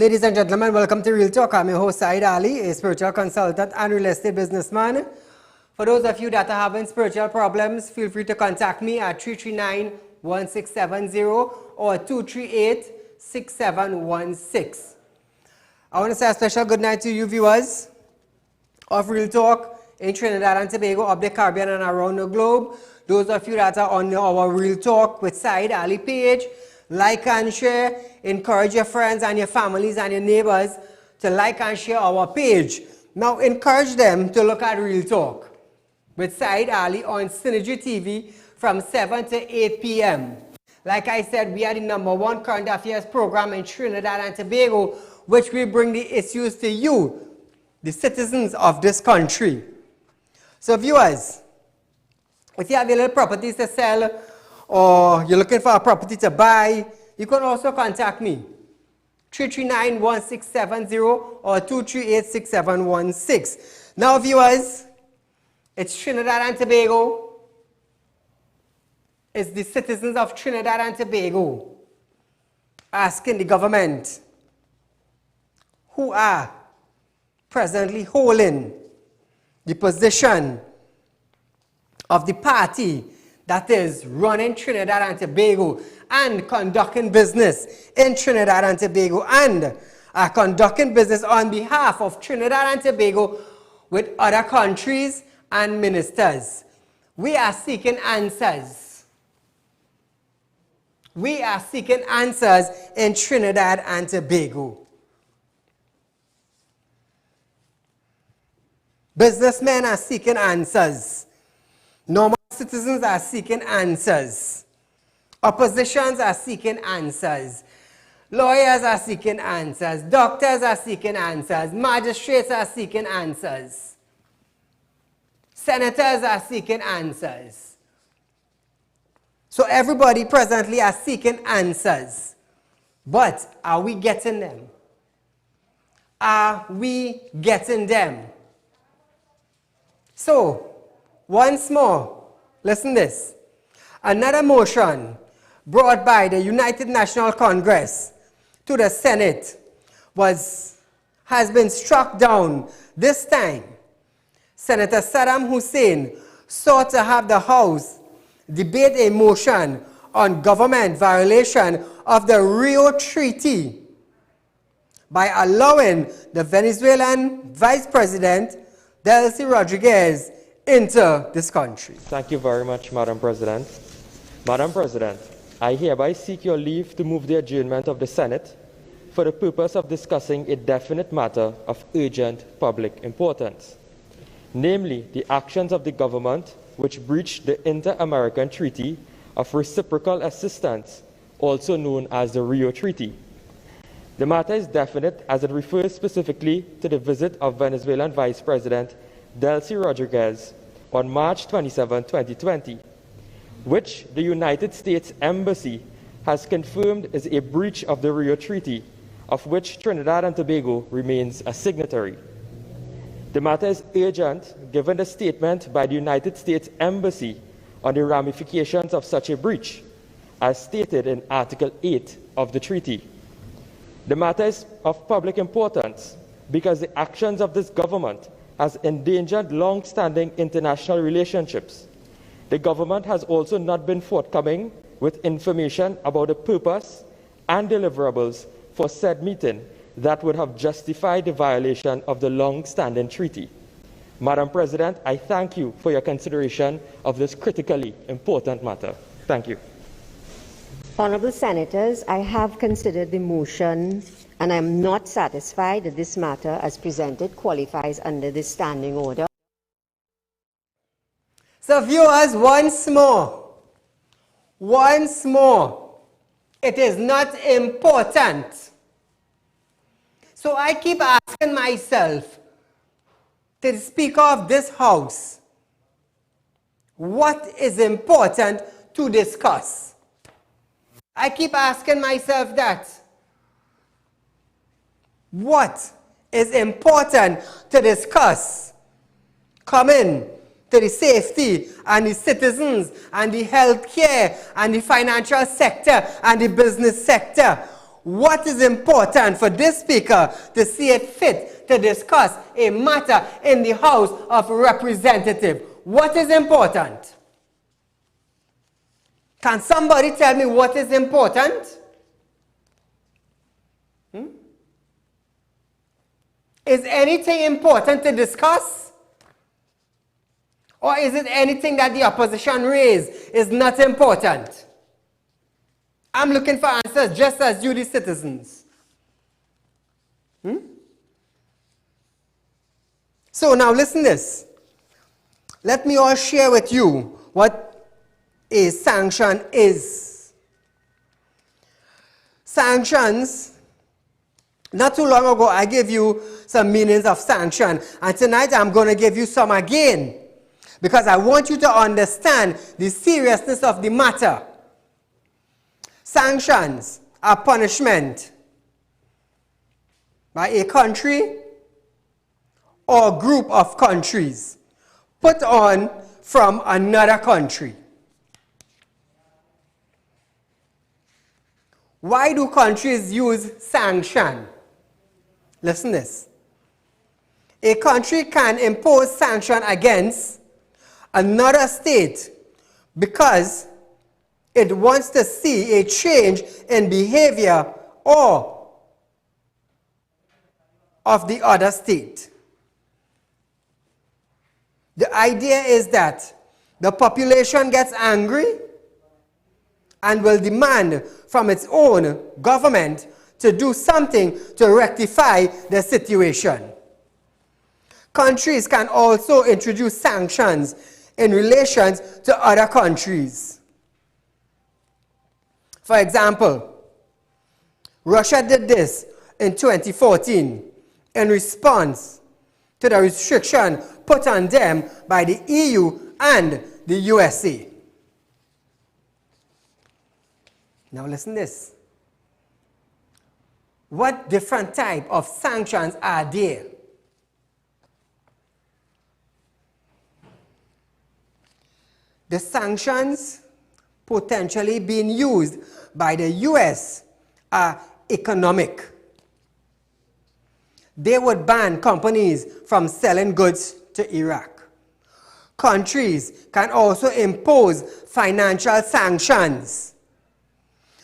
Ladies and gentlemen, welcome to Real Talk. I'm your host, Saieed Ali, a spiritual consultant and real estate businessman. For those of you that are having spiritual problems, feel free to contact me at 339-1670 or 238-6716. I want to say a special good night to you viewers of Real Talk in Trinidad and Tobago, of the Caribbean and around the globe. Those of you that are on our Real Talk with Saieed Ali page, like and share. Encourage your friends and your families and your neighbors to like and share our page. Now encourage them to look at Real Talk with Saieed Ali on Synergy TV from 7 to 8 p.m. Like I said, we are the #1 current affairs program in Trinidad and Tobago, which will bring the issues to you, the citizens of this country. So viewers, if you have little properties to sell or you're looking for a property to buy, you can also contact me, 339-1670 or 238-6716. Now viewers, it's Trinidad and Tobago. It's the citizens of Trinidad and Tobago asking the government, who are presently holding the position of the party that is running Trinidad and Tobago and conducting business in Trinidad and Tobago and conducting business on behalf of Trinidad and Tobago with other countries and ministers. We are seeking answers. We are seeking answers in Trinidad and Tobago. Businessmen are seeking answers. Normal citizens are seeking answers. Oppositions are seeking answers. Lawyers are seeking answers. Doctors are seeking answers. Magistrates are seeking answers. Senators are seeking answers. So everybody presently are seeking answers. But are we getting them? Are we getting them? So, once more, listen this. Another motion brought by the United National Congress to the Senate has been struck down. This time, Senator Saddam Hussein sought to have the House debate a motion on government violation of the Rio Treaty by allowing the Venezuelan Vice President Delcy Rodriguez into this country. Thank you very much, Madam President. Madam President, I hereby seek your leave to move the adjournment of the Senate for the purpose of discussing a definite matter of urgent public importance, namely the actions of the government which breached the Inter-American Treaty of Reciprocal Assistance, also known as the Rio Treaty. The matter is definite as it refers specifically to the visit of Venezuelan Vice President Delcy Rodriguez on March 27, 2020, which the United States Embassy has confirmed is a breach of the Rio Treaty, of which Trinidad and Tobago remains a signatory. The matter is urgent given the statement by the United States Embassy on the ramifications of such a breach, as stated in Article 8 of the treaty. The matter is of public importance because the actions of this government has endangered long-standing international relationships. The government has also not been forthcoming with information about the purpose and deliverables for said meeting that would have justified the violation of the long-standing treaty. Madam President, I thank you for your consideration of this critically important matter. Thank you. Honourable Senators, I have considered the motion and I am not satisfied that this matter as presented qualifies under this standing order. So viewers, once more, it is not important. So I keep asking myself, to the Speaker of this House, what is important to discuss? I keep asking myself that. What is important to discuss? Coming to the safety and the citizens and the healthcare and the financial sector and the business sector. what is important for this speaker to see it fit to discuss a matter in the House of Representatives? What is important? Can somebody tell me what is important? Is anything important to discuss? Or is it anything that the opposition raised is not important? I'm looking for answers just as you, the citizens. So now listen this. Let me all share with you what a sanction is. Sanctions, not too long ago I gave you some meanings of sanction, and tonight I'm going to give you some again, because I want you to understand the seriousness of the matter. Sanctions are punishment by a country or group of countries put on from another country. Why do countries use sanction? Listen this. A country can impose sanction against another state because it wants to see a change in behavior or of the other state. The idea is that the population gets angry and will demand from its own government to do something to rectify the situation. Countries can also introduce sanctions in relation to other countries. For example, Russia did this in 2014 in response to the restriction put on them by the EU and the USA. Now listen this. What different type of sanctions are there? The sanctions potentially being used by the US are economic. They would ban companies from selling goods to Iraq. Countries can also impose financial sanctions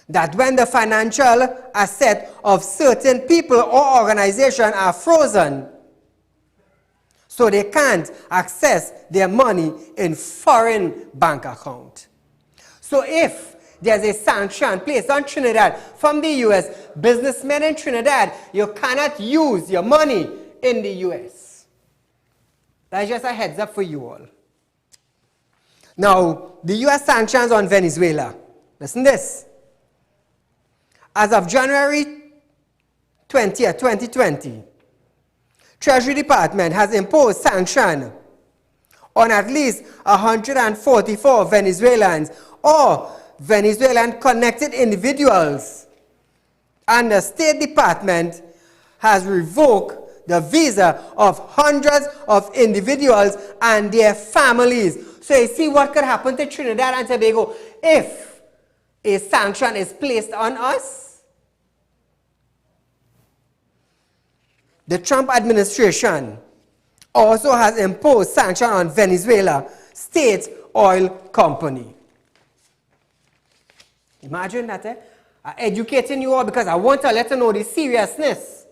that when the financial asset of certain people or organizations are frozen, so they can't access their money in foreign bank account. So if there's a sanction placed on Trinidad from the US, businessmen in Trinidad, you cannot use your money in the US. That's just a heads up for you all. Now, the US sanctions on Venezuela. Listen to this. As of January 20th, 2020, Treasury Department has imposed sanction on at least 144 Venezuelans or Venezuelan-connected individuals, and the State Department has revoked the visa of hundreds of individuals and their families. So you see what could happen to Trinidad and Tobago if a sanction is placed on us? The Trump administration also has imposed sanctions on Venezuela State Oil Company. Imagine that, I'm educating you all because I want to let you know the seriousness.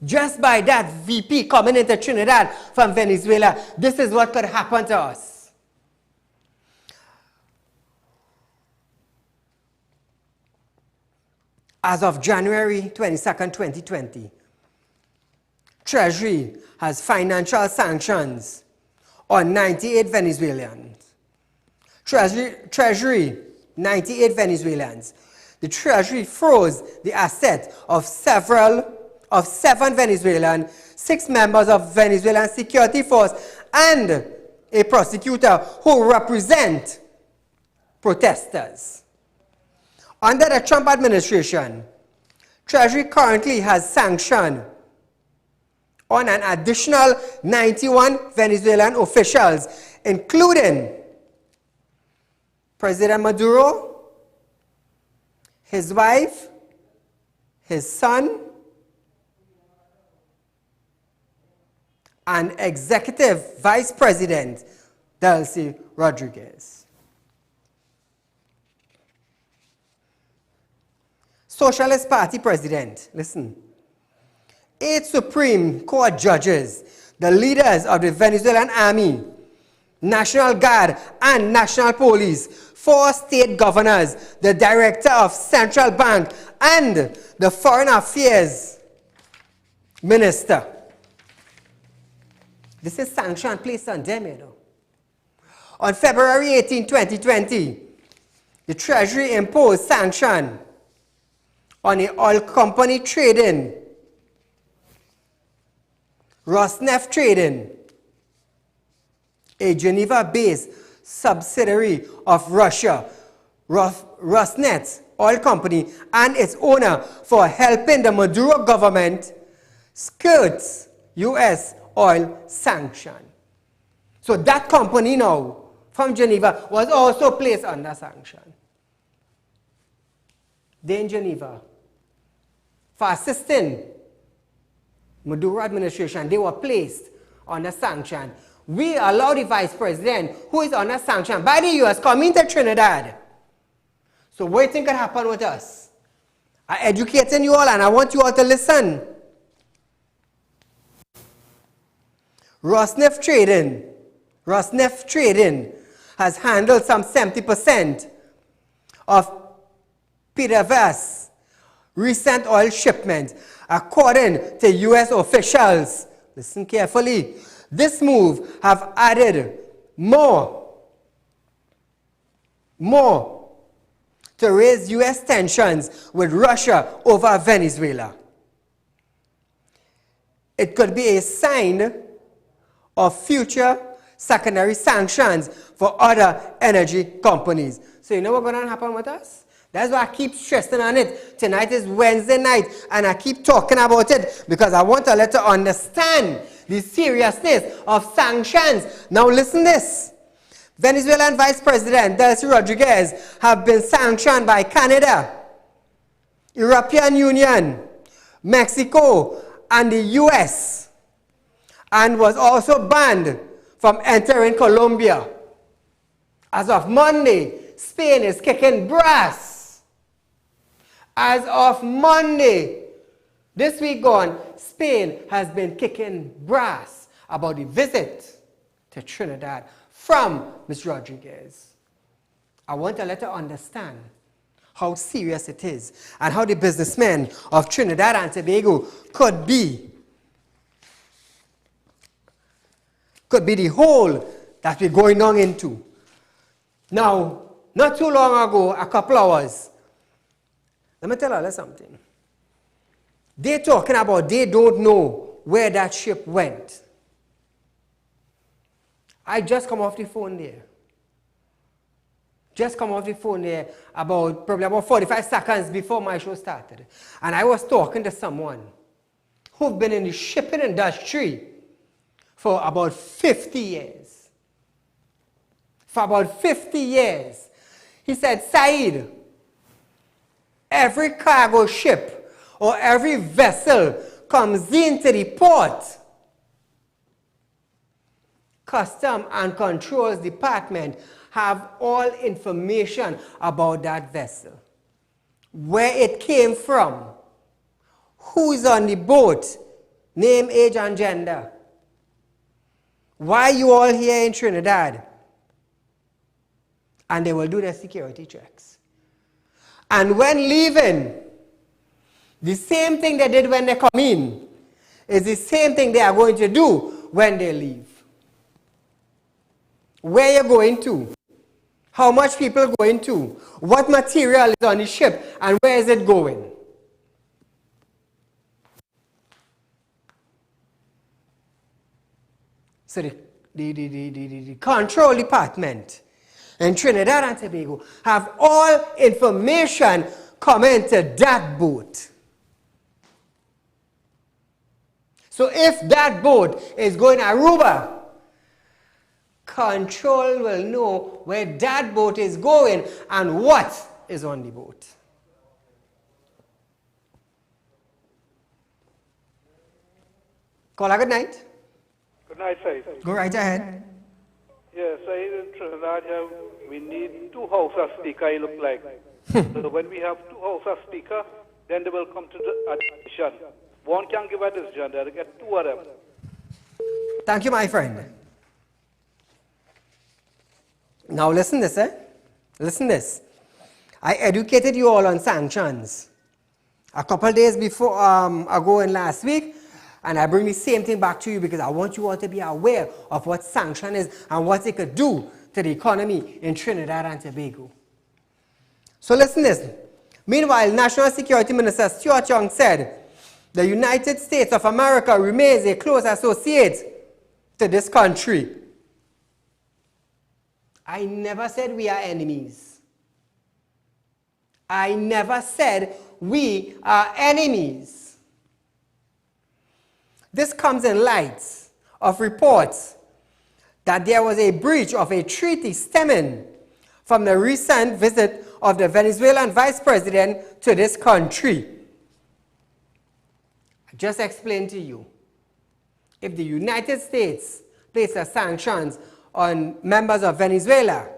Just by that VP coming into Trinidad from Venezuela, this is what could happen to us. As of January 22nd, 2020, Treasury has financial sanctions on 98 Venezuelans. Treasury, 98 Venezuelans. The Treasury froze the asset of seven Venezuelans, 6 members of Venezuelan security force, and a prosecutor who represent protesters. Under the Trump administration, Treasury currently has sanctioned on an additional 91 Venezuelan officials, including President Maduro, his wife, his son, and Executive Vice President Delcy Rodriguez. Socialist Party President, listen. 8 Supreme Court judges, the leaders of the Venezuelan Army, National Guard, and National Police, 4 state governors, the director of Central Bank, and the Foreign Affairs Minister. This is sanction placed on them, you know. On February 18, 2020, the Treasury imposed sanction on an oil company trading, Rosneft Trading, a Geneva-based subsidiary of Russia, Rosneft Oil Company, and its owner for helping the Maduro government skirt U.S. oil sanction. So that company now from Geneva was also placed under sanction. They in Geneva, for assisting Maduro administration, they were placed under sanction. We allow the vice president, who is under sanction by the U.S., come into Trinidad. So what do you think can happen with us? I'm educating you all, and I want you all to listen. Rosneft Trading has handled some 70% of PDVSA's recent oil shipment, according to U.S. officials. Listen carefully. This move have added more to raise U.S. tensions with Russia over Venezuela. It could be a sign of future secondary sanctions for other energy companies. So you know what's going to happen with us? That's why I keep stressing on it. Tonight is Wednesday night, and I keep talking about it because I want to let you understand the seriousness of sanctions. Now listen this. Venezuelan Vice President Delcy Rodriguez have been sanctioned by Canada, European Union, Mexico, and the US, and was also banned from entering Colombia. As of Monday, Spain is kicking brass. As of Monday, this week gone, Spain has been kicking brass about the visit to Trinidad from Ms. Rodriguez. I want to let her understand how serious it is and how the businessmen of Trinidad and Tobago could be the hole that we're going on into. Now, not too long ago, a couple hours, let me tell you something. They're talking about they don't know where that ship went. I just come off the phone there. Probably about 45 seconds before my show started. And I was talking to someone who've been in the shipping industry for about 50 years. For about 50 years. He said, Saeed, every cargo ship or every vessel comes into the port, Custom and Controls Department have all information about that vessel. Where it came from, who is on the boat, name, age, and gender. Why are you all here in Trinidad? And they will do their security checks. And when leaving, the same thing they did when they come in is the same thing they are going to do when they leave. Where you're going to, how much people are going to, what material is on the ship, and where is it going. So the control department in Trinidad and Tobago have all information coming to that boat. So if that boat is going to Aruba, control will know where that boat is going and what is on the boat. Caller, good night. Good night, Said. Go right ahead. Yes, Said, in Trinidad, we need 2 House of Speaker, it look like. So when we have 2 House of Speaker, then they will come to the addition. One can give a decision, they'll get 2 of them. Thank you, my friend. Now listen this, Listen this. I educated you all on sanctions a couple days before ago and last week, and I bring the same thing back to you because I want you all to be aware of what sanction is and what it could do to the economy in Trinidad and Tobago. So listen this. Meanwhile, National Security Minister Stuart Young said the United States of America remains a close associate to this country. I never said we are enemies. I never said we are enemies. This comes in light of reports that there was a breach of a treaty stemming from the recent visit of the Venezuelan vice president to this country. I just explained to you, if the United States places sanctions on members of Venezuela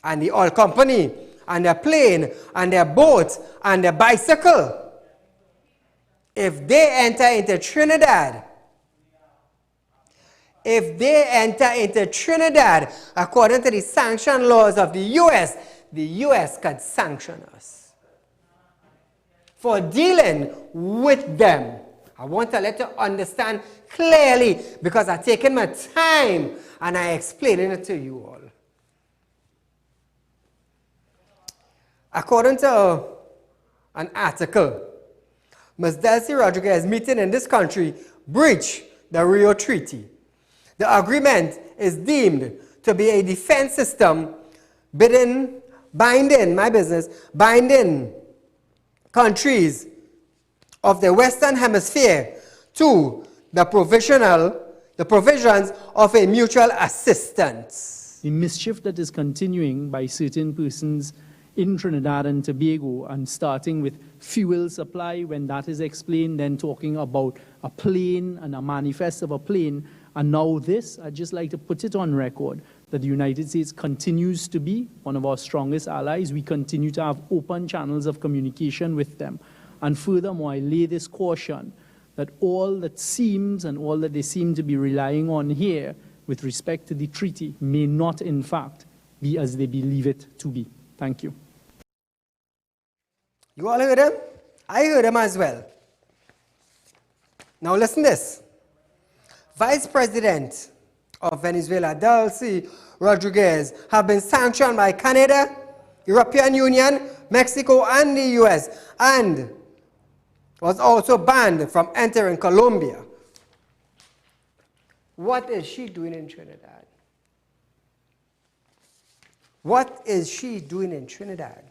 and the oil company and their plane and their boat and their bicycle, if they enter into Trinidad, according to the sanction laws of the U.S. could sanction us for dealing with them. I want to let you understand clearly because I've taken my time and I explaining it to you all. According to an article, Ms. Delcy Rodriguez meeting in this country breached the Rio Treaty. The agreement is deemed to be a defense system binding countries of the Western Hemisphere to the provisions of a mutual assistance. The mischief that is continuing by certain persons in Trinidad and Tobago, and starting with fuel supply, when that is explained, then talking about a plane and a manifest of a plane, and now this, I'd just like to put it on record that the United States continues to be one of our strongest allies. We continue to have open channels of communication with them. And furthermore, I lay this caution that all that seems and all that they seem to be relying on here with respect to the treaty may not, in fact, be as they believe it to be. Thank you. You all heard him? I heard him as well. Now listen to this. Vice President of Venezuela, Delcy Rodriguez, have been sanctioned by Canada, European Union, Mexico, and the US, and was also banned from entering Colombia. What is she doing in Trinidad? What is she doing in Trinidad?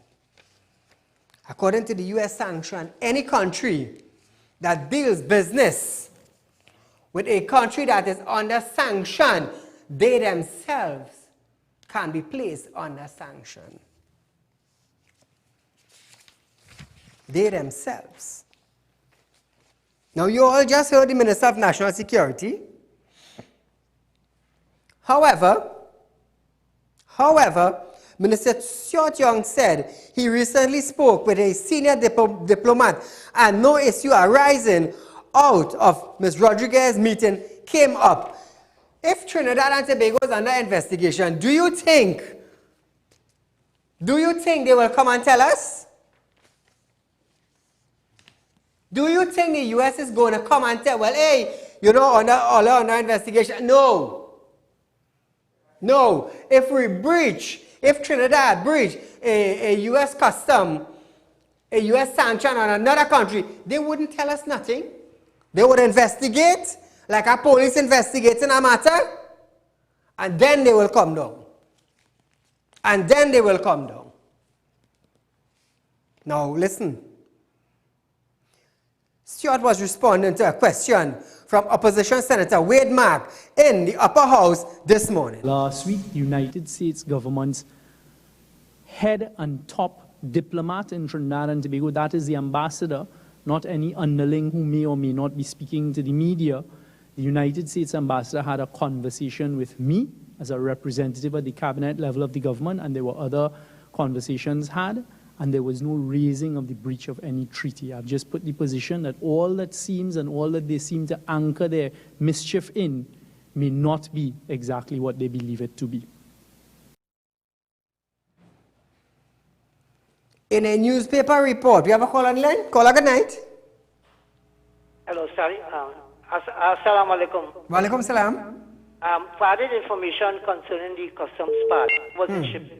According to the US sanction, any country that deals business with a country that is under sanction, they themselves can be placed under sanction. They themselves. Now, you all just heard the Minister of National Security. However, Minister Stuart Young said he recently spoke with a senior diplomat and no issue arising out of Ms. Rodriguez's meeting came up. If Trinidad and Tobago is under investigation, do you think they will come and tell us? Do you think the U.S. is going to come and tell, well, hey, you know, under investigation? No. No. If Trinidad breach a U.S. custom, a U.S. sanction on another country, they wouldn't tell us nothing. They would investigate, like a police investigating a matter, and then they will come down. And then they will come down. Now, listen. Stuart was responding to a question from Opposition Senator Wade Mack in the Upper House this morning. Last week, the United States government's head and top diplomat in Trinidad and Tobago, that is the ambassador, not any underling who may or may not be speaking to the media. The United States ambassador had a conversation with me as a representative at the cabinet level of the government, and there were other conversations had, and there was no raising of the breach of any treaty. I've just put the position that all that seems and all that they seem to anchor their mischief in may not be exactly what they believe it to be. In a newspaper report, we have a call online. Caller, good night. Hello, sorry. Assalamu alaikum. Walaikum salam. For added information concerning the customs part, was it shipped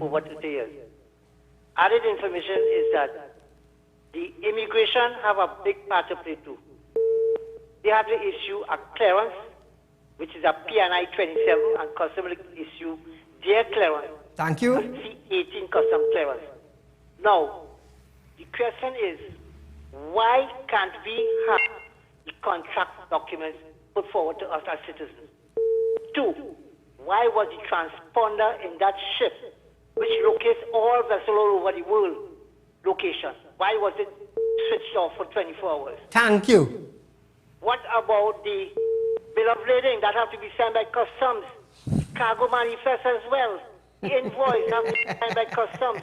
over 2 years? Added information is that the immigration have a big part to play too. They have to issue a clearance, which is a PNI 27, and customs will issue their clearance. Thank you. C18 custom clearance. Now, the question is, why can't we have the contract documents put forward to us as citizens? 2, why was the transponder in that ship, which locates all vessels all over the world, location, why was it switched off for 24 hours? Thank you. What about the bill of lading that have to be signed by customs? Cargo manifest as well. The invoice have to be signed by customs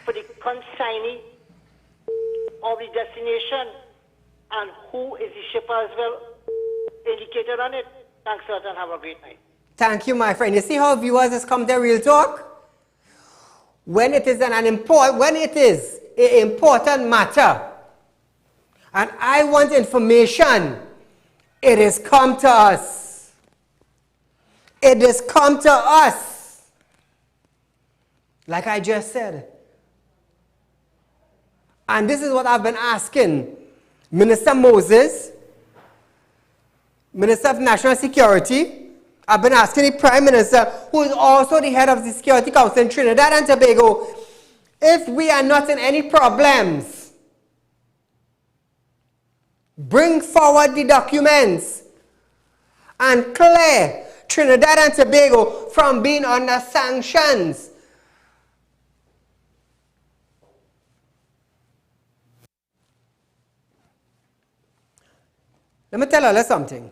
for the consignee of the destination, and who is the shipper as well indicated on it. Thanks a lot and have a great night. Thank you, my friend. You see how viewers has come to Real Talk? When it is an important matter, and I want information, it has come to us. It has come to us. Like I just said. And this is what I've been asking Minister Moses, Minister of National Security. I've been asking the Prime Minister, who is also the head of the Security Council in Trinidad and Tobago, if we are not in any problems, bring forward the documents and clear Trinidad and Tobago from being under sanctions. Let me tell you something.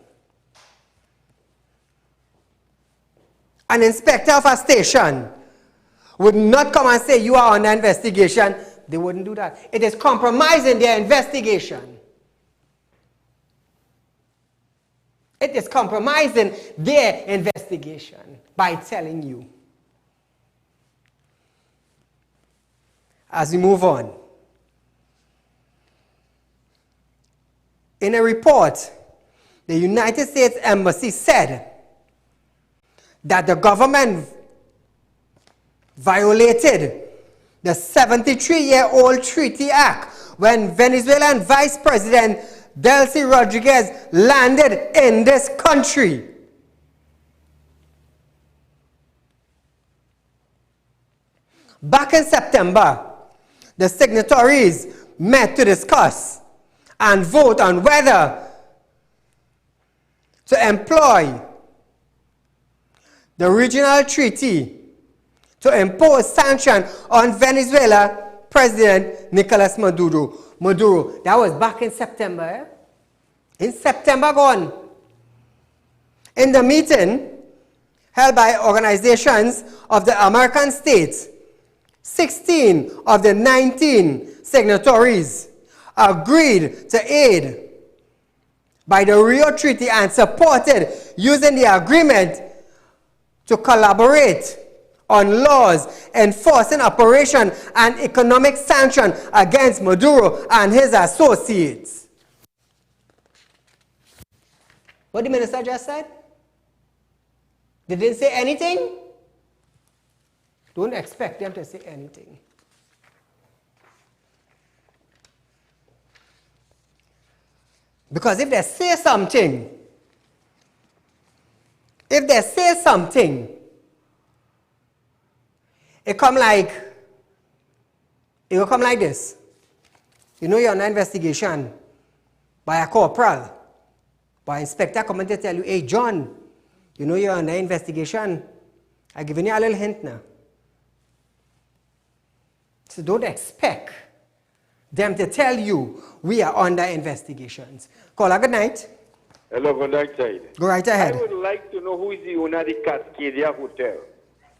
An inspector of a station would not come and say you are under investigation. They wouldn't do that. It is compromising their investigation. It is compromising their investigation by telling you. As we move on. In a report, the United States Embassy said that the government violated the 73-year-old Treaty Act when Venezuelan Vice President Delcy Rodriguez landed in this country. Back in September, the signatories met to discuss and vote on whether to employ the regional treaty to impose sanctions on Venezuela President Nicolas Maduro. That was back in September. In September gone. In the meeting held by organizations of the American states, 16 of the 19 signatories agreed to aid by the Rio Treaty and supported using the agreement to collaborate on laws enforcing operation and economic sanction against Maduro and his associates. What the minister just said? They didn't say anything? Don't expect them to say anything. Because if they say something, it will come like this. You know you're under investigation by a corporal, by an inspector coming to tell you, hey John, you know you're under investigation. I'm giving you a little hint now. So don't expect them to tell you we are under investigations. Caller, good night. Hello, good night, Said. Go right ahead. I would like to know who is the owner of the Cascadia Hotel.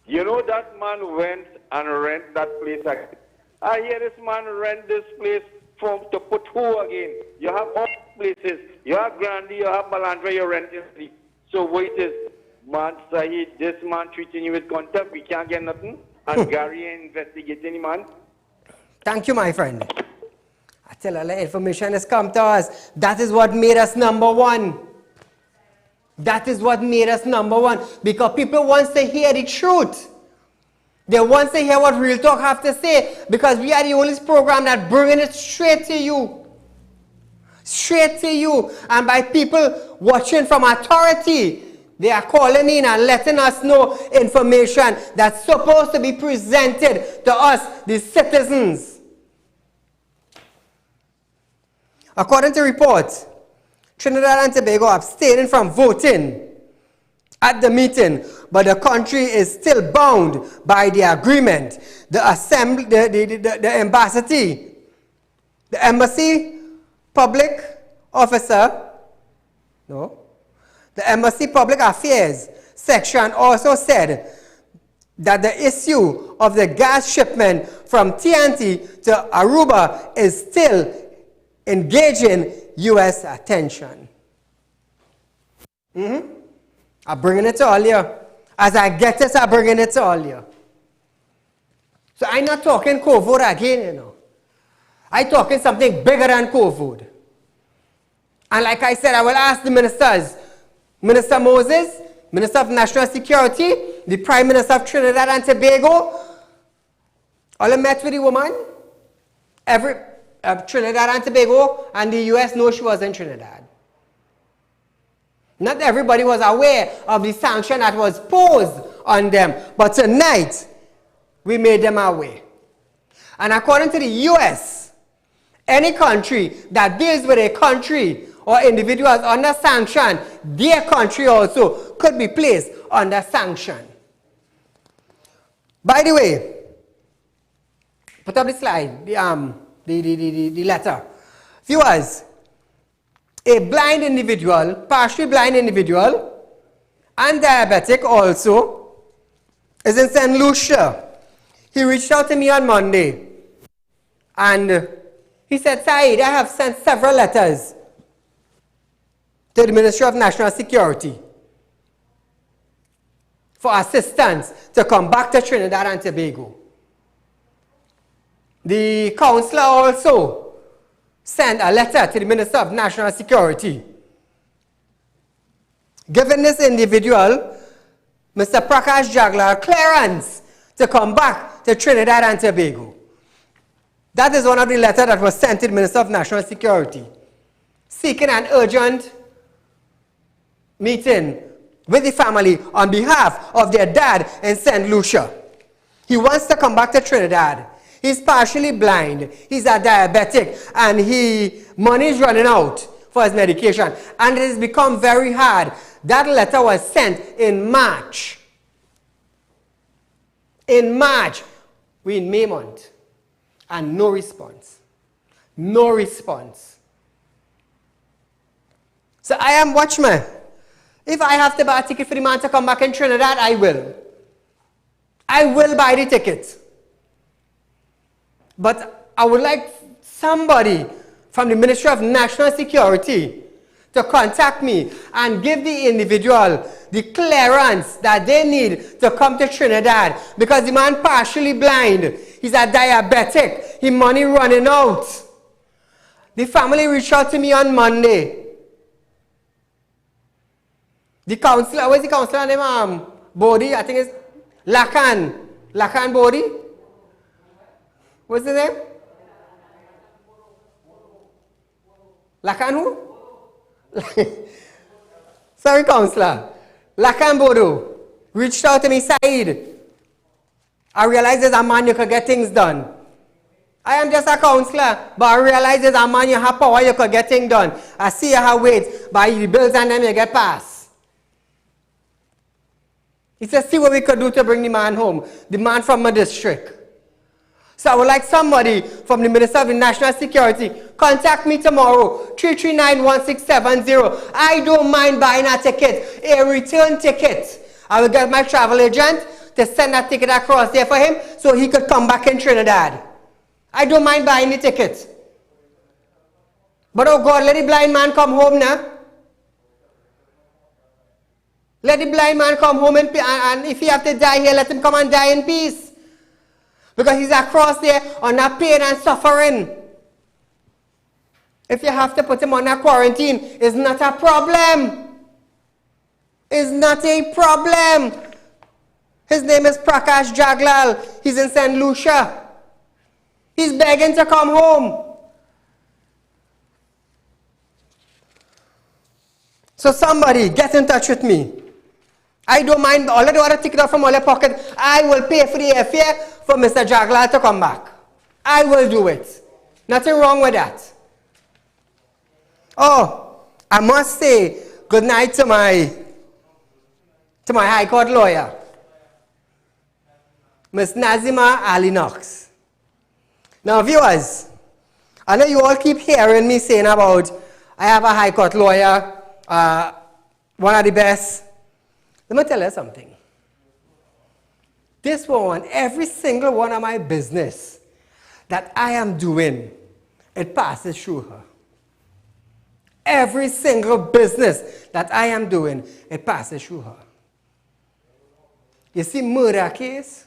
You know that man went and rent that place again. I hear this man rent this place to put who again? You have all places. You have Grandi, you have Balandra, you're renting. So wait is, man, Saeed, this man treating you with contempt, we can't get nothing. And Gary investigating man. Thank you, my friend. I tell you, the information has come to us. That is what made us number one. That is what made us number one. Because people want to hear the truth. They want to hear what Real Talk have to say. Because we are the only program that bringing it straight to you. Straight to you. And by people watching from authority, they are calling in and letting us know information that's supposed to be presented to us, the citizens. According to reports, Trinidad and Tobago abstaining from voting at the meeting, but the country is still bound by the agreement. The embassy public officer, no, the embassy public affairs section also said that the issue of the gas shipment from TNT to Aruba is still engaging U.S. attention. I'm bringing it to all you. As I get it, I'm bringing it to all you. So I'm not talking COVID again, you know. I'm talking something bigger than COVID. And like I said, I will ask the ministers, Minister Moses, Minister of National Security, the Prime Minister of Trinidad and Tobago. All I met with the woman. Trinidad and Tobago and the U.S. know she was in Trinidad. Not everybody was aware of the sanction that was posed on them. But tonight, we made them aware. And according to the U.S., any country that deals with a country or individuals under sanction, their country also could be placed under sanction. By the way, put up the slide, the letter. Viewers, a blind individual, partially blind individual, and diabetic also, is in St. Lucia. He reached out to me on Monday, and he said, Saeed, I have sent several letters to the Ministry of National Security for assistance to come back to Trinidad and Tobago. The councillor also sent a letter to the Minister of National Security, giving this individual, Mr. Prakash Jaglar, clearance to come back to Trinidad and Tobago. That is one of the letters that was sent to the Minister of National Security, seeking an urgent meeting with the family on behalf of their dad in St. Lucia. He wants to come back to Trinidad. He's partially blind, he's a diabetic, and money is running out for his medication. And it has become very hard. That letter was sent in March. In March, we're in May month. And no response. No response. So I am watchman. If I have to buy a ticket for the man to come back in Trinidad, I will. I will buy the ticket. But I would like somebody from the Ministry of National Security to contact me and give the individual the clearance that they need to come to Trinidad, because the man partially blind, he's a diabetic, his money running out. The family reached out to me on Monday. The counselor, what's the counselor name? Bodhi, I think it's Lakan Bodhi. What's the name? Lakan who? Sorry, counselor. Lakan Bodo reached out to me, Saeed. I realize there's a man you could get things done. I am just a counselor, but I realize there's a man you have power, you could get things done. I see you have weight, buy the bills and then you get passed. He said, see what we could do to bring the man home. The man from my district. So I would like somebody from the Minister of National Security, contact me tomorrow, 339-1670. I don't mind buying a ticket, a return ticket. I will get my travel agent to send that ticket across there for him so he could come back in Trinidad. I don't mind buying the ticket. But oh God, let the blind man come home now. Let the blind man come home and if he have to die here, let him come and die in peace. Because he's across there on that pain and suffering. If you have to put him on a quarantine, it's not a problem. It's not a problem. His name is Prakash Jaglal. He's in St. Lucia. He's begging to come home. So somebody get in touch with me. I don't mind all of the other ticket from all your pocket. I will pay for the airfare for Mr. Jaglal to come back. I will do it. Nothing wrong with that. Oh, I must say good night to my High Court lawyer, Ms. Nazima Ali Knox. Now, viewers, I know you all keep hearing me saying about I have a High Court lawyer, one of the best. Let me tell you something. This one, every single one of my business that I am doing, it passes through her. Every single business that I am doing, it passes through her. You see, murder case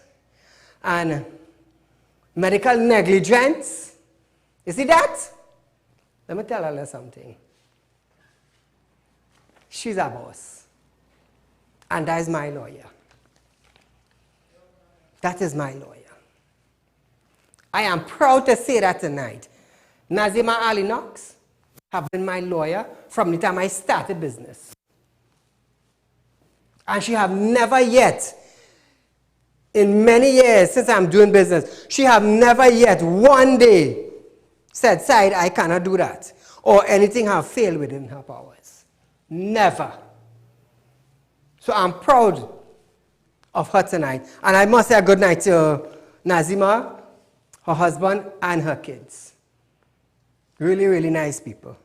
and medical negligence, you see that? Let me tell her something. She's a boss. And that is my lawyer. That is my lawyer. I am proud to say that tonight. Nazima Ali Knox has been my lawyer from the time I started business. And she have never yet, in many years since I'm doing business, she have never yet one day said, Said, I cannot do that. Or anything have failed within her powers. Never. So I'm proud of her tonight. And I must say a good night to Nazima, her husband, and her kids. Really, really nice people.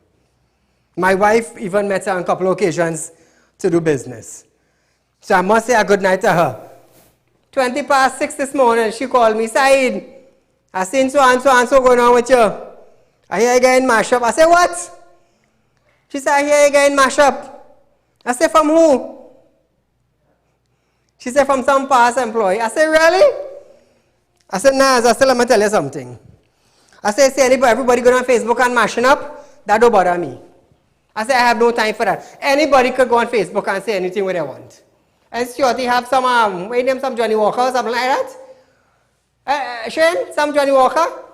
My wife even met her on a couple of occasions to do business. So I must say a good night to her. 20 past 6 this morning, she called me, Saeed, I seen so and so going on with you. I hear you getting mashed up. I said, what? She said, I hear you getting mashed up. I said, from who? She said, from some past employee. I said, really? I said, nah, I said, let me tell you something. I said, see everybody going on Facebook and mashing up, that don't bother me. I said, I have no time for that. Anybody could go on Facebook and say anything what they want. And sure, they have some, what name, some Johnny Walker or something like that. Shane, some Johnny Walker?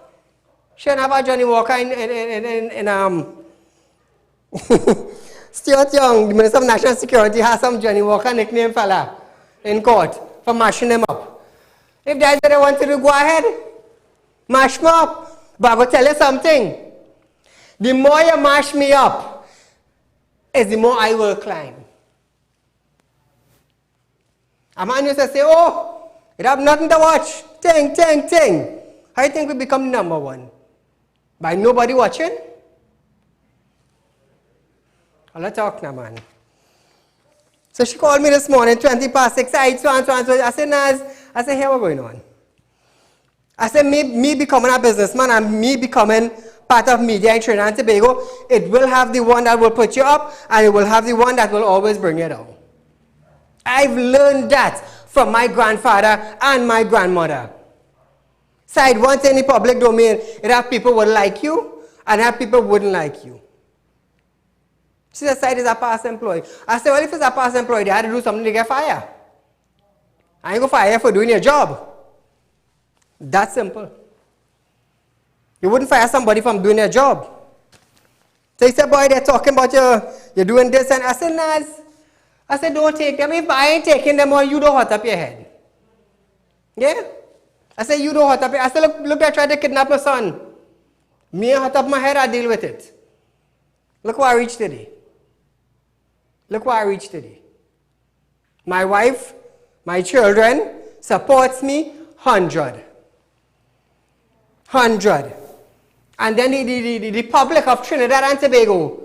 Shane have a Johnny Walker in Stuart Young, the Minister of National Security, has some Johnny Walker nickname fella in court for mashing them up. If that's what they want to do, go ahead. Mash me up. But I will tell you something. The more you mash me up, is the more I will climb. A man used to say, oh, it have nothing to watch. Ting. I think we become number one. By nobody watching? Let's talk now, man. So she called me this morning, 20 past 6, I said, Naz, I said, here what's going on? I said, me becoming a businessman and me becoming part of media in Trinidad and Tobago, it will have the one that will put you up and it will have the one that will always bring you down. I've learned that from my grandfather and my grandmother. Side, once in the public domain, it have people would like you and have people wouldn't like you. She said, Side is a past employee. I said, well, if it's a past employee, they had to do something to get fired. I ain't going to fire you for doing your job. That's simple. You wouldn't fire somebody from doing their job. So he said, boy, they're talking about you're doing this. And I said, Naz, I said, don't take them. If I ain't taking them, or you don't hot up your head. Yeah? I said, you don't hot up your head. I said, look, they tried to kidnap my son. Me hot up my head, I deal with it. Look where I reached today. Look where I reached today. My wife, my children, supports me 100. 100. And then the public of Trinidad and Tobago.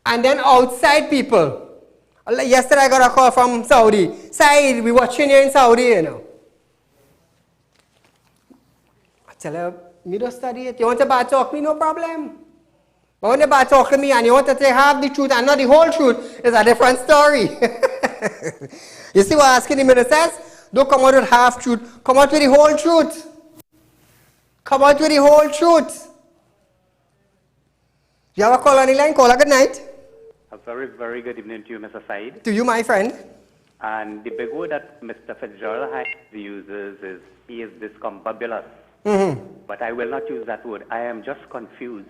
And then outside people. Yesterday I got a call from Saudi. Saeed, we watching you in Saudi, you know. I tell her, me don't study it. You want to bad talk me, no problem. But when you bad talk to me and you want to say half the truth and not the whole truth, it's a different story. You see what asking the minister says? Don't come out with half truth. Come out with the whole truth. Come out with the whole truth. You have a call on the line? Call a good night. A very, very good evening to you, Mr. Saeed. To you, my friend. And the big word that Mr. Fitzgerald uses is, he is discombobulous. But I will not use that word. I am just confused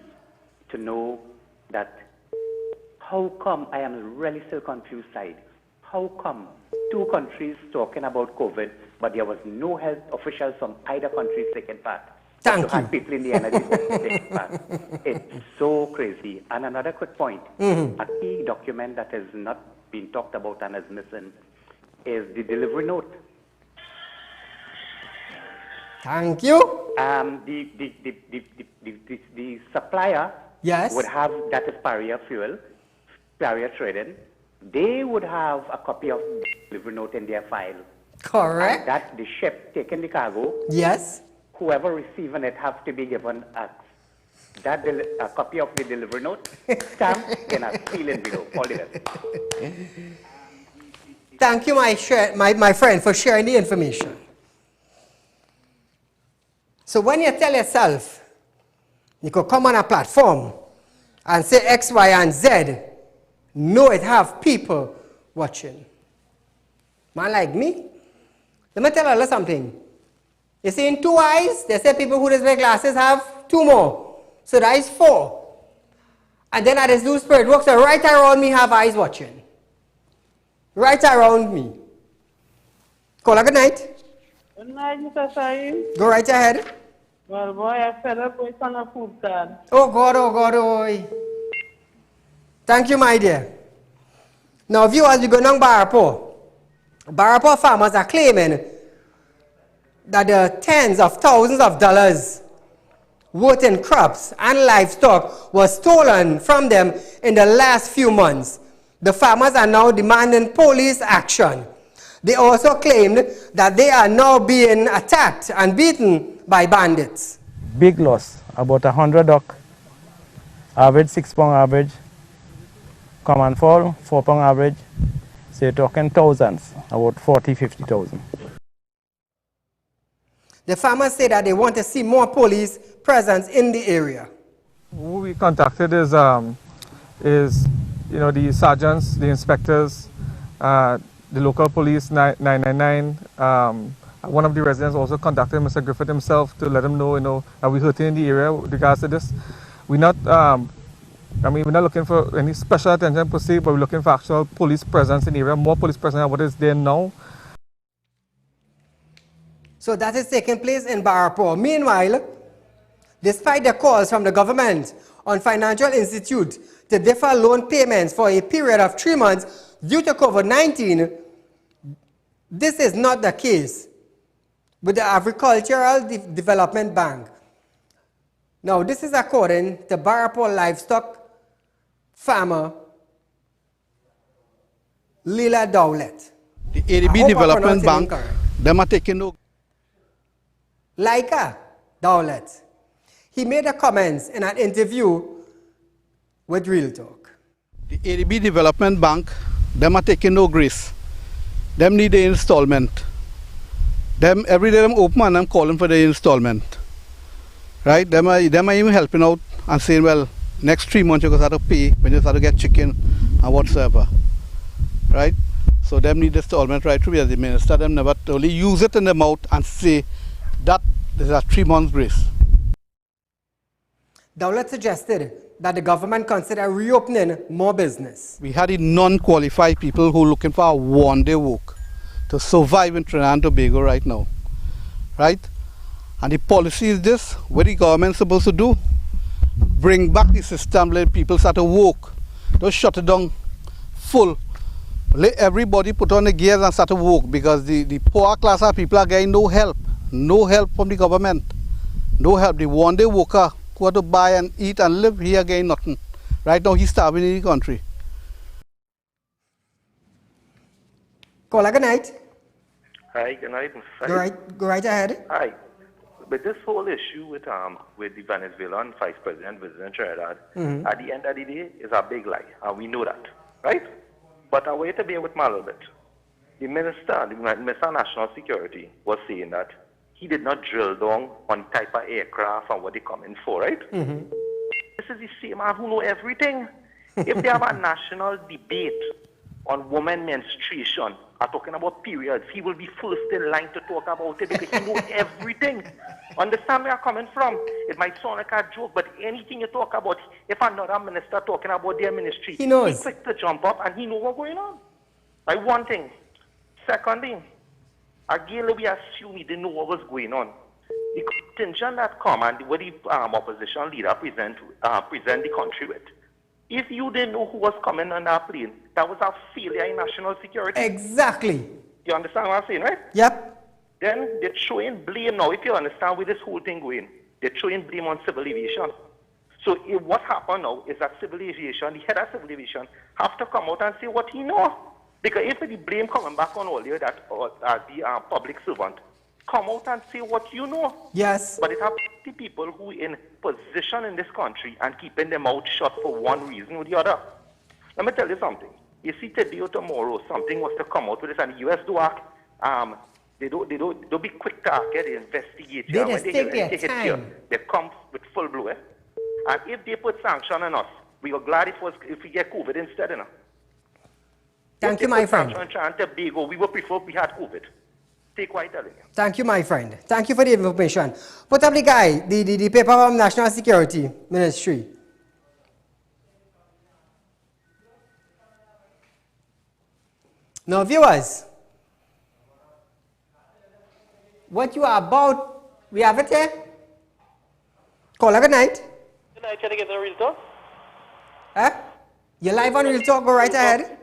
to know that how come, I am really still confused, Saeed. How come 2 countries talking about COVID, but there was no health officials from either country taking part? Thank to you. have people in the energy sector taking part. It's so crazy. And another quick point, a key document that has not been talked about and is missing is the delivery note. Thank you. The supplier Yes. would have, that is Paria Fuel, Paria Trading, they would have a copy of the delivery note in their file. Correct. And that the ship taking the cargo, Yes. whoever receiving it have to be given a copy of the delivery note, stamp, and a seal in below. All the rest. Thank you, my friend, for sharing the information. So when you tell yourself, you could come on a platform and say X, Y, and Z, know it have people watching. Man like me, let me tell you something. You see, in 2 eyes, they say people who wear glasses have 2 more. So that is 4. And then at this new spirit works, so right around me have eyes watching. Right around me. Call a good night. Good night, Mr. Saeed. Go right ahead. Well, boy, I fed up with on a food card. Oh God, oh. Thank you, my dear. Now, viewers, we go down Barapo. Barapo farmers are claiming that the tens of thousands of dollars worth in crops and livestock was stolen from them in the last few months. The farmers are now demanding police action. They also claimed that they are now being attacked and beaten by bandits. Big loss, about 100 duck, average 6 pound average, come and fall 4 pound average, so you're talking thousands, about 40,000-50,000. The farmers say that they want to see more police presence in the area. Who we contacted is the sergeants, the inspectors, the local police 999. One of the residents also contacted Mr. Griffith himself to let him know, are we hurting in the area with regards to this? We're not, we're not looking for any special attention per se, but we're looking for actual police presence in the area, more police presence than what is there now. So that is taking place in Barapo. Meanwhile, despite the calls from the government on financial institute to defer loan payments for a period of 3 months due to COVID-19, this is not the case with the Agricultural Development Bank. Now, this is according to Barapo livestock farmer Lila Dowlett. The ADB Development Bank, them are taking no. Laika Dowlett. He made a comments in an interview with Real Talk. The ADB Development Bank, them are taking no grace. Them need the installment. Them every day them open and I'm calling for the installment. Right? Them are even helping out and saying, well, next 3 months you're going to have to pay when you start to get chicken and whatsoever. Right? So them need the installment right through. The minister, them never only use it in the mouth and say that there's a 3 month grace. Dowlett suggested that the government consider reopening more business. We had the non-qualified people who are looking for a one-day work to survive in Trinidad and Tobago right now. Right? And the policy is this, what the government is supposed to do? Bring back the system, let people start to work. Don't shut it down full. Let everybody put on the gears and start to work, because the poor class of people are getting no help from the government. No help. The one day worker who had to buy and eat and live here again, nothing. Right now he's starving in the country. Caller, good night. Hi, good night, Mr. Go right ahead. Hi. But this whole issue with the Venezuelan vice president visiting Trinidad, at the end of the day, is a big lie, and we know that, right? But I want to be with me a little bit. The Minister of National Security was saying that he did not drill down on type of aircraft and what they come in for, right? This is the same man who know everything. If they have a national debate on women menstruation, are talking about periods, he will be first in line to talk about it because he knows everything. Understand where I'm coming from? It might sound like a joke, but anything you talk about, if another minister talking about their ministry, he knows. He's quick to jump up and he knows what's going on. Like one thing. Second thing, again, we assume he didn't know what was going on. The contingent that come and what the opposition leader present the country with. If you didn't know who was coming on that plane, that was a failure in national security. Exactly. You understand what I'm saying, right? Yep. Then they're throwing blame now. If you understand where this whole thing going, they're throwing blame on civil aviation. So what happened now is that civil aviation, the head of civil aviation, have to come out and say what he knows. Because if the blame coming back on all you, that the public servant, come out and say what you know. Yes. But it have the people who in position in this country and keeping their mouth shut for one reason or the other. Let me tell you something. You see today or tomorrow something was to come out with this, and the US do act. They don't be quick to act. They investigate you. They just take their time. They come with full blow. And if they put sanction on us, we are glad if we get COVID instead. Thank you, my friend. Tobago, we would prefer we had COVID. Take what I'm telling you. Thank you, my friend. Thank you for the information. Put up the guy, the paper from National Security Ministry. Now, viewers, what you are about, we have it here. Caller, good night. Good night, trying to get on Real Talk. Huh? You're live on Real Talk, go right ahead.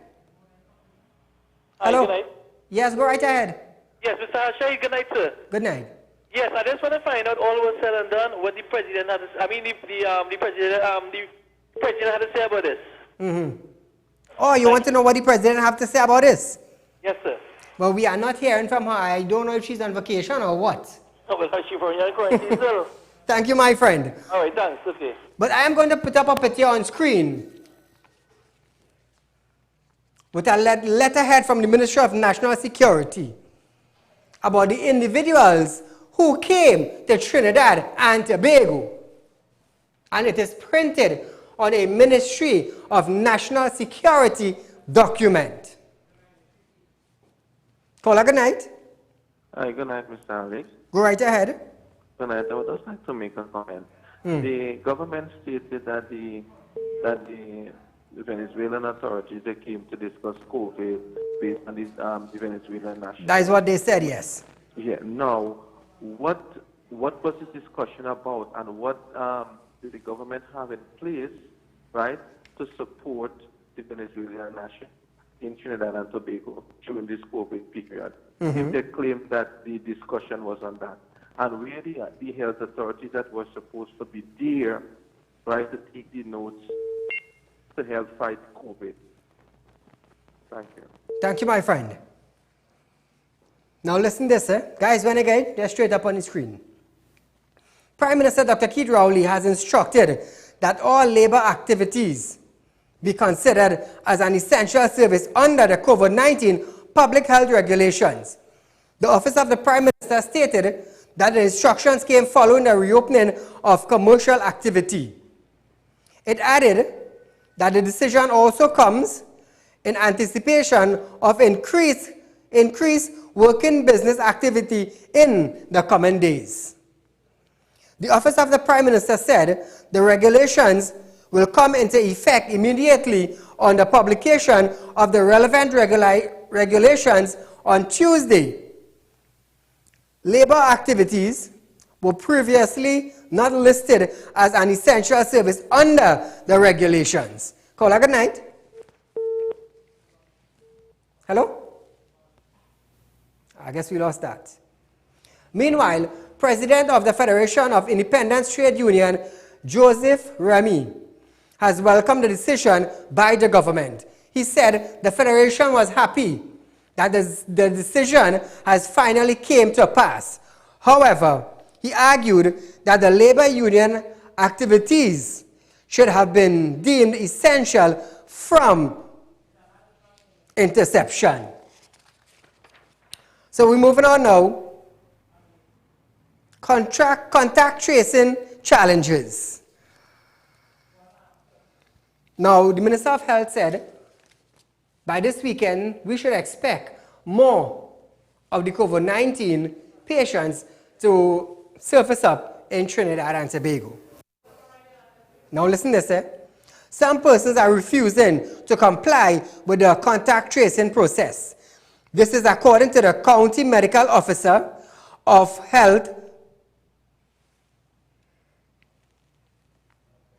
Hello? Hi, good night. Yes, go right ahead. Yes, Mr. Hashai, good night, sir. Good night. Yes, I just want to find out all was said and done what the president had to say. I mean, the president had to say about this. Oh, you want to know what the president have to say about this? Yes, sir. Well, we are not hearing from her. I don't know if she's on vacation or what. Oh, well, she's from your quarantine, sir. Thank you, my friend. All right, thanks. Okay. But I am going to put up a picture on screen with a letterhead from the Ministry of National Security about the individuals who came to Trinidad and Tobago. And it is printed on a Ministry of National Security document. Caller, good night. Hi, good night, Mr. Alex. Go right ahead. Good night. I would just like to make a comment. The government stated that the Venezuelan authorities they came to discuss COVID based on the Venezuelan national. That is what they said, yes. Yeah. Now, what was the discussion about, and what did the government have in place, right, to support the Venezuelan nation in Trinidad and Tobago during this COVID period? If they claim that the discussion was on that, and where the health authorities that were supposed to be there, right, to take the notes to help fight COVID. Thank you. Thank you, my friend. Now listen to this, guys, when again, they're straight up on the screen. Prime Minister Dr. Saieed Ali has instructed that all labor activities be considered as an essential service under the COVID-19 public health regulations. The Office of the Prime Minister stated that the instructions came following the reopening of commercial activity. It added that the decision also comes in anticipation of increased working business activity in the coming days. The Office of the Prime Minister said the regulations will come into effect immediately on the publication of the relevant regulations on Tuesday. Labor activities were previously not listed as an essential service under the regulations. Caller, good night. Hello? I guess we lost that. Meanwhile, President of the Federation of Independent Trade Union, Joseph Remy, has welcomed the decision by the government. He said the Federation was happy that the decision has finally came to pass. However, he argued that the labor union activities should have been deemed essential from interception. So we're moving on now. Contact tracing challenges. Now, the Minister of Health said by this weekend we should expect more of the COVID-19 patients to surface up in Trinidad and Tobago. Now listen to this. Some persons are refusing to comply with the contact tracing process. This is according to the County Medical Officer of Health,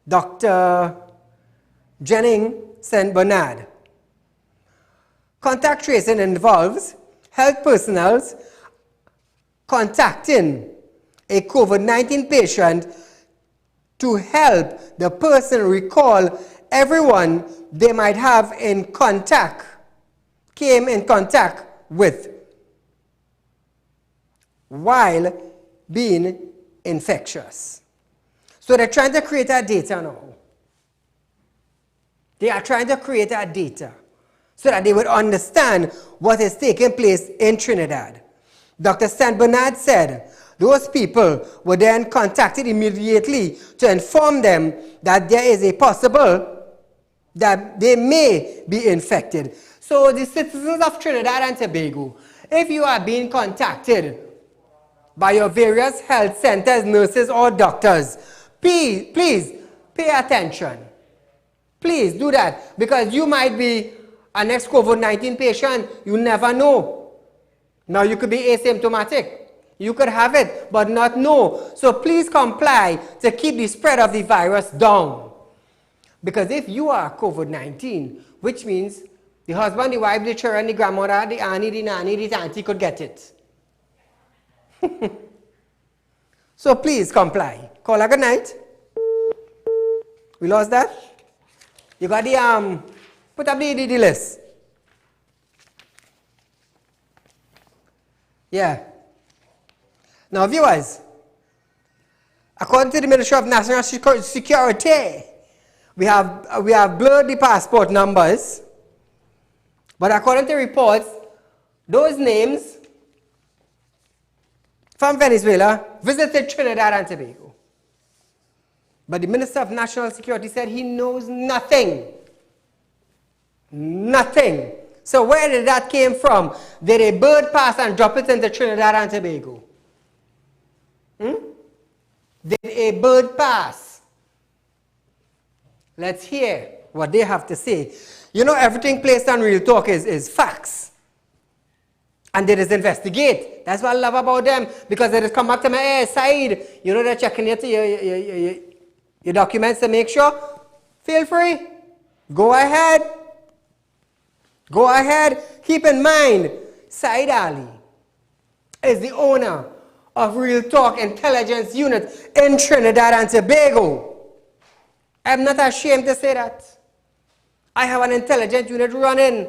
Dr. Jennings St. Bernard. Contact tracing involves health personnel contacting a COVID-19 patient to help the person recall everyone they might have came in contact with while being infectious. So they're trying to create that data now. They are trying to create that data so that they would understand what is taking place in Trinidad. Dr. St. Bernard said those people were then contacted immediately to inform them that there is a possible that they may be infected. So the citizens of Trinidad and Tobago, if you are being contacted by your various health centers, nurses or doctors, please pay attention. Please do that, because you might be a next COVID-19 patient. You never know. Now you could be asymptomatic. You could have it, but not know. So please comply to keep the spread of the virus down. Because if you are COVID-19, which means the husband, the wife, the children, the grandmother, the auntie, the nanny, the auntie could get it. So please comply. Call a good night. We lost that? You got the, put up the list. Yeah. Now, viewers, according to the Ministry of National Security, we have blurred the passport numbers, but according to reports, those names from Venezuela visited Trinidad and Tobago. But the Minister of National Security said he knows nothing. Nothing. So where did that came from? Did a bird pass and drop it into Trinidad and Tobago? Did a bird pass? Let's hear what they have to say. You know, everything placed on Real Talk is facts. And they just investigate. That's what I love about them. Because they just come back to me, hey, Saeed, you know, they're checking your documents to make sure. Feel free. Go ahead. Go ahead. Keep in mind, Saieed Ali is the owner of Real Talk Intelligence Unit in Trinidad and Tobago. I'm not ashamed to say that. I have an intelligence unit running.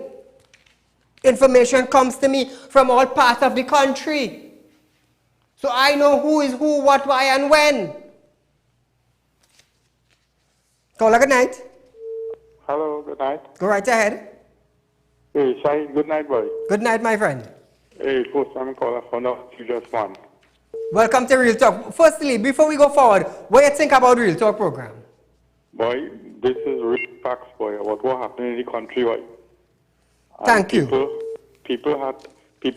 Information comes to me from all parts of the country. So I know who is who, what, why, and when. Caller, good night. Hello, good night. Go right ahead. Hey, Shai, good night, boy. Good night, my friend. Hey, first time caller for now, you just won. Welcome to Real Talk. Firstly, before we go forward, what do you think about Real Talk program? Boy, this is real facts, boy, about what happened in the country, boy. Thank you. People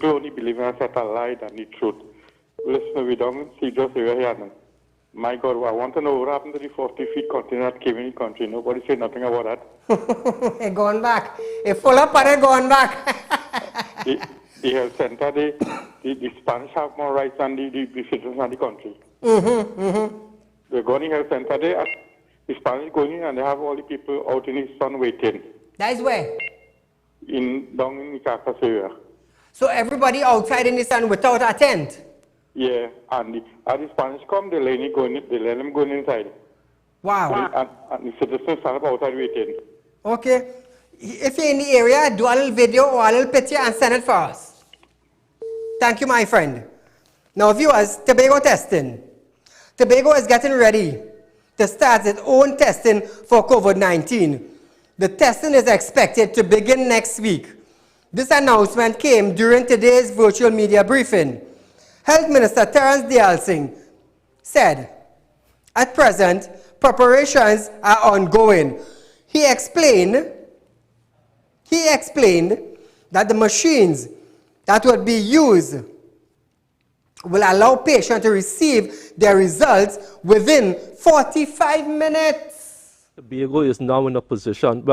only believe in a set of lie than the truth. Listen, we don't see just over here now. My God, I want to know what happened to the 40-feet container that came in the country. Nobody said nothing about that. Hey, gone back. A full up parade gone back. the health center, the Spanish have more rights than the citizens of the country. They're going to the health center there. The Spanish going in and they have all the people out in the sun waiting. That is where? Down in the Carcass area. So everybody outside in the sun without a tent? Yeah, and the Spanish come, they let him go inside. Wow. And the citizens stand up outside waiting. Okay. If you're in the area, do a little video or a little picture and send it for us. Thank you, my friend. Now, viewers, Tobago testing. Tobago is getting ready to start its own testing for COVID-19. The testing is expected to begin next week. This announcement came during today's virtual media briefing. Health Minister Terence Dialsingh said, at present, preparations are ongoing. He explained that the machines that would be used will allow patients to receive their results within 45 minutes. Tobago is now in a position,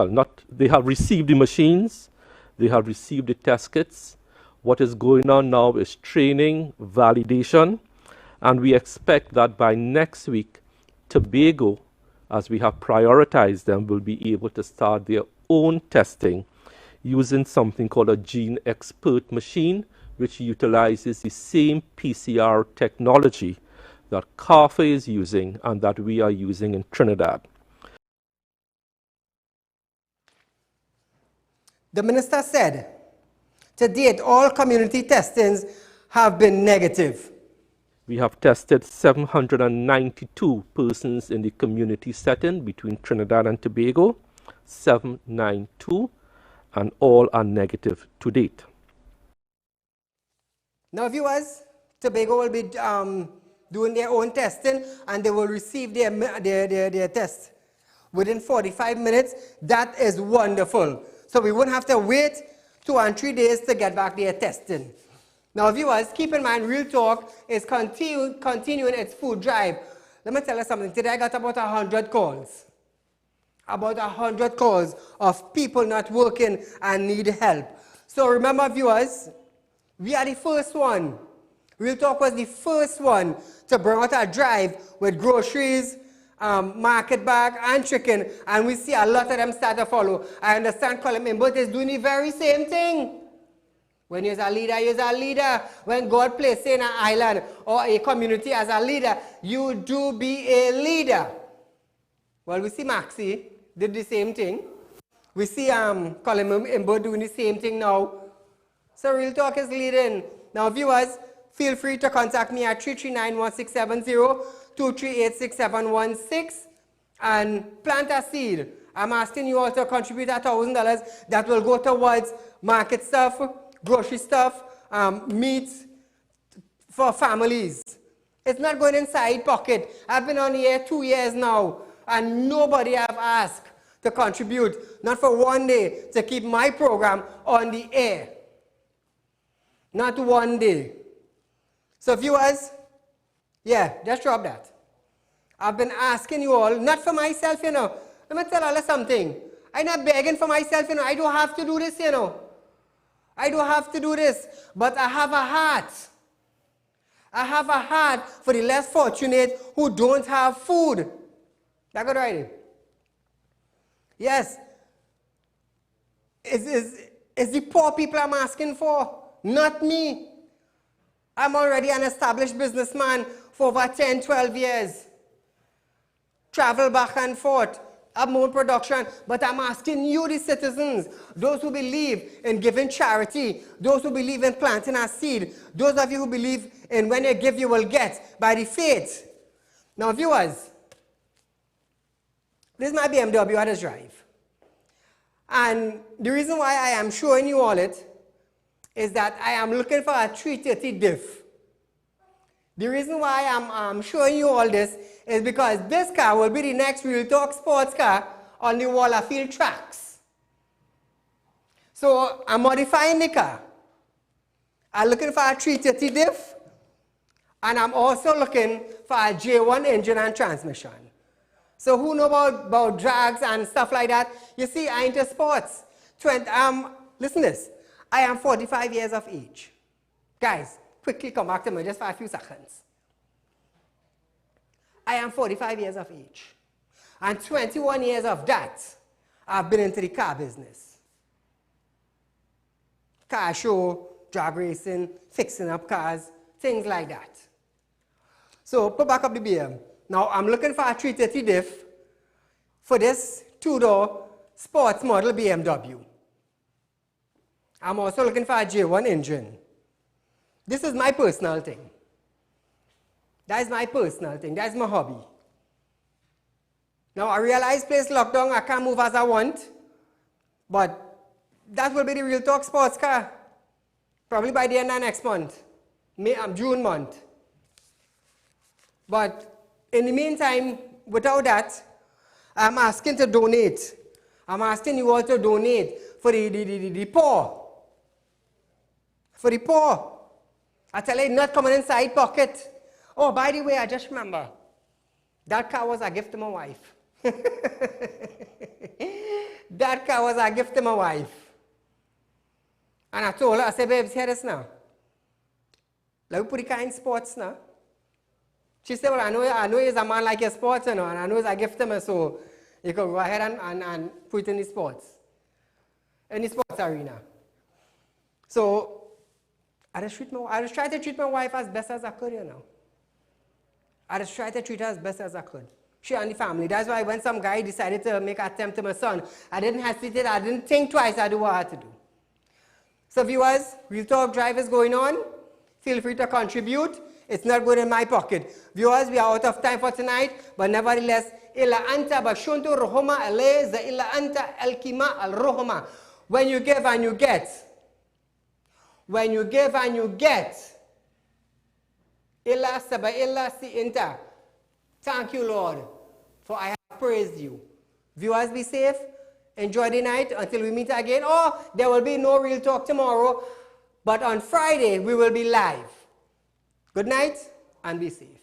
they have received the machines, they have received the test kits. What is going on now is training, validation, and we expect that by next week, Tobago, as we have prioritized them, will be able to start their own testing using something called a gene expert machine, which utilizes the same PCR technology that CARFA is using and that we are using in Trinidad. The minister said, to date, all community testings have been negative. We have tested 792 persons in the community setting between Trinidad and Tobago, 792, and all are negative to date. Now, viewers, Tobago will be doing their own testing and they will receive their test within 45 minutes. That is wonderful. So we won't have to wait 2 and 3 days to get back their testing. Now, viewers, keep in mind, Real Talk is continuing its food drive. Let me tell you something. Today I got about 100 calls. About 100 calls of people not working and need help. So remember, viewers, we are the first one. Real Talk was the first one to bring out a drive with groceries, market bag, and chicken, and we see a lot of them start to follow. I understand Colin Imbert is doing the very same thing. When you're a leader, you're a leader. When God places you in an island or a community as a leader, you do be a leader. Well, we see Maxie did the same thing. We see Colin Imbert doing the same thing now. So Real Talk is leading. Now, viewers, feel free to contact me at 339-1670, 238-6716, and plant a seed. I'm asking you all to contribute $1,000 that will go towards market stuff, grocery stuff, meat for families. It's not going inside pocket. I've been on the air 2 years now, and nobody have asked to contribute, not for one day, to keep my program on the air. Not one day. So viewers, yeah, just drop that. I've been asking you all, not for myself, you know. Let me tell you something. I'm not begging for myself, you know. I don't have to do this, you know. I don't have to do this. But I have a heart. I have a heart for the less fortunate who don't have food. That's good, right? Yes. It's the poor people I'm asking for. Not me. I'm already an established businessman for over 10, 12 years. Travel back and forth, have more production, but I'm asking you, the citizens, those who believe in giving charity, those who believe in planting a seed, those of you who believe in when you give, you will get, by the faith. Now, viewers, this is my BMW I just drive. And the reason why I am showing you all it is that I am looking for a 330 diff. The reason why I'm showing you all this is because this car will be the next Real Talk sports car on the Wallafield tracks. So I'm modifying the car. I'm looking for a 330 diff, and I'm also looking for a J1 engine and transmission. So who know about drags and stuff like that? You see, I into sports. Listen to this. I am 45 years of age. Guys, quickly come back to me just for a few seconds. I am 45 years of age. And 21 years of that, I've been into the car business. Car show, drag racing, fixing up cars, things like that. So put back up the BM. Now I'm looking for a 330 diff for this two-door sports model BMW. I'm also looking for a J1 engine. This is my personal thing. That is my personal thing. That is my hobby. Now, I realize place lockdown, I can't move as I want, but that will be the Real Talk sports car. Probably by the end of next month, June month. But in the meantime, without that, I'm asking to donate. I'm asking you all to donate for the poor. For the poor. I tell you, not coming inside pocket. Oh, by the way, I just remember, that car was a gift to my wife. That car was a gift to my wife. And I told her, I said, babe, hear this now. Let me put the car in sports now. She said, well, I know he's a man like your sports, you know, and I know it's a gift to me, so you can go ahead and put it in the sports. In the sports arena. So, I just try to treat my wife as best as I could, you know. I just try to treat her as best as I could. She and the family. That's why when some guy decided to make an attempt to my son, I didn't hesitate, I didn't think twice, I do what I had to do. So viewers, Real Talk Drive is going on. Feel free to contribute. It's not going in my pocket. Viewers, we are out of time for tonight, but nevertheless, illa anta bashuntu rohoma ale za illa anta elkima al rohoma. When you give and you get. When you give and you get. Illa saba illa si inta. Thank you, Lord, for I have praised you. Viewers, be safe. Enjoy the night until we meet again. Oh, there will be no Real Talk tomorrow, but on Friday we will be live. Good night and be safe.